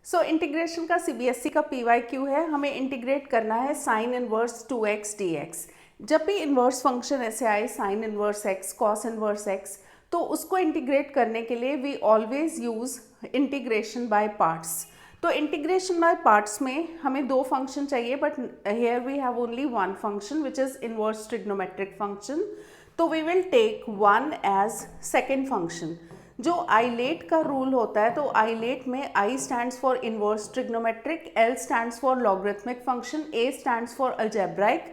So integration का CBSE का PYQ है, हमें इंटीग्रेट करना है साइन इनवर्स 2x dx। जब भी इन्वर्स फंक्शन ऐसे आए sine inverse x, cos inverse x, तो उसको इंटीग्रेट करने के लिए we always use integration by parts. तो इंटीग्रेशन बाय पार्ट्स में हमें दो फंक्शन चाहिए, but here we have only one function which is inverse trigonometric function. तो we will take one as second function. जो आइलेट का रूल होता है, तो आइलेट में I stands for inverse trigonometric, L stands for logarithmic function, A stands for algebraic,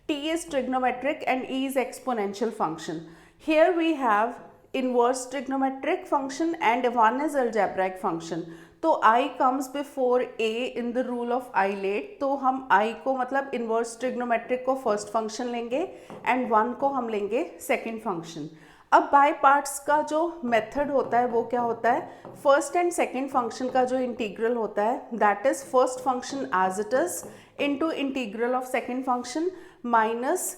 T is trigonometric and E is exponential function. Here we have inverse trigonometric function and one is algebraic function. तो I comes before A in the rule of ILATE, तो हम I को मतलब inverse trigonometric को first function लेंगे and one को हम लेंगे सेकेंड फंक्शन। अब बाय पार्ट्स का जो मेथड होता है वो क्या होता है, फर्स्ट एंड सेकेंड फंक्शन का जो इंटीग्रल होता है that is first function as it is into integral of second function minus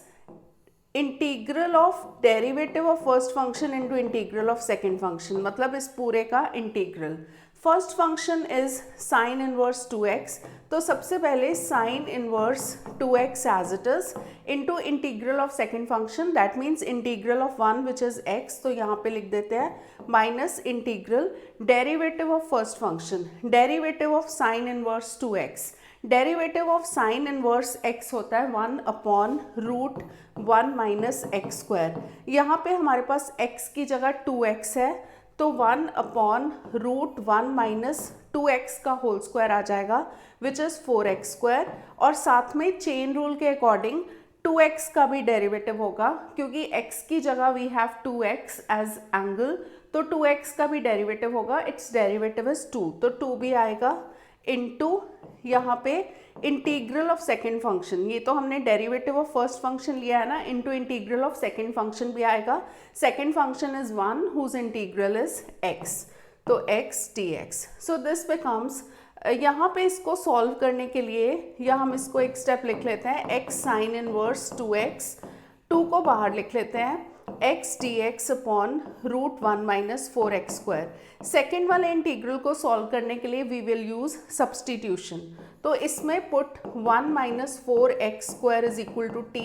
integral of derivative of first function into integral of second function, मतलब इस पूरे का integral. First function is sine inverse 2x, तो सबसे पहले sine inverse 2x as it is into integral of second function, that means integral of one which is x, तो यहाँ पे लिख देते हैं minus integral derivative of first function, derivative of sine inverse 2x। Derivative of sine inverse x होता है 1 upon root 1 minus x square. यहाँ पे हमारे पास x की जगह 2x है, तो 1 अपॉन रूट 1 माइनस 2x का होल स्क्वायर आ जाएगा विच इज़ 4x स्क्वायर, और साथ में चेन रूल के अकॉर्डिंग 2x का भी डेरिवेटिव होगा, क्योंकि x की जगह we have 2x as angle, तो 2x का भी डेरिवेटिव होगा, इट्स डेरिवेटिव इज 2, तो 2 भी आएगा इनटू यहाँ पे इंटीग्रल ऑफ सेकेंड फंक्शन, ये तो हमने डेरिवेटिव ऑफ फर्स्ट फंक्शन लिया है ना, into integral of second function भी आएगा। Second function is 1 whose integral is x, तो x dx। So this becomes, यहाँ पे इसको सॉल्व करने के लिए या हम इसको एक स्टेप लिख लेते हैं, x साइन इनवर्स 2x, 2 को बाहर लिख लेते हैं, x dx upon root 1 minus 4x square. Second वाले इंटीग्रल को सॉल्व करने के लिए वी विल यूज सब्सटीट्यूशन, तो इसमें put 1 minus 4x square is equal to t,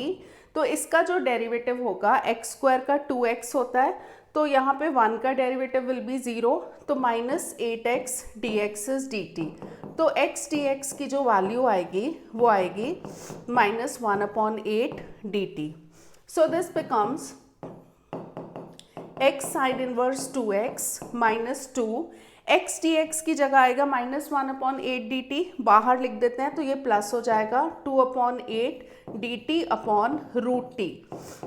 तो इसका जो डेरिवेटिव होगा x स्क्वायर का 2x होता है, तो यहाँ पे 1 का डेरिवेटिव विल बी 0, तो minus 8x dx is dt, तो x dx की जो वैल्यू आएगी वो आएगी minus 1 upon 8 dt। So this becomes x sine inverse 2x minus 2, x dx की जगह आएगा माइनस 1 अपॉन 8 dt, बाहर लिख देते हैं तो ये प्लस हो जाएगा 2 upon 8 dt upon root t.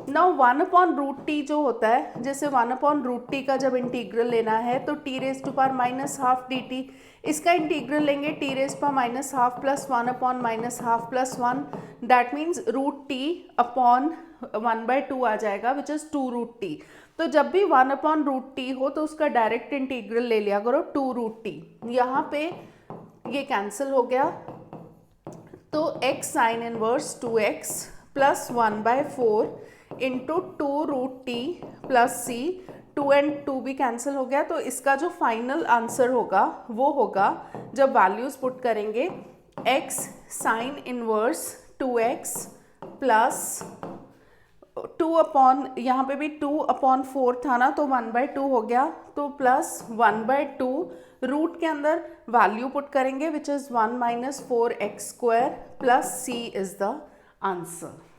Now 1 upon root t जो होता है, जैसे 1 अपॉन रूट टी का जब इंटीग्रल लेना है तो t raise to power minus half dt, इसका इंटीग्रल लेंगे t raise power minus half plus 1 upon minus half plus 1, that means root t upon 1/2 आ जाएगा विच इज 2 रूट टी। तो जब भी 1 अपॉन रूट टी हो तो उसका डायरेक्ट इंटीग्रल ले लिया करो 2 रूट टी, यहाँ पे ये कैंसिल हो गया, तो x sine inverse 2x plus 1/4 into 2 root t plus c, 2 and 2 भी कैंसिल हो गया, तो इसका जो फाइनल आंसर होगा वो होगा, जब वैल्यूज पुट करेंगे, x sine inverse 2x plus 2 upon, यहाँ पे भी 2 अपॉन 4 था ना, तो 1/2 हो गया, तो प्लस 1/2 रूट के अंदर वैल्यू पुट करेंगे which is 1 minus 4x square plus c is the answer.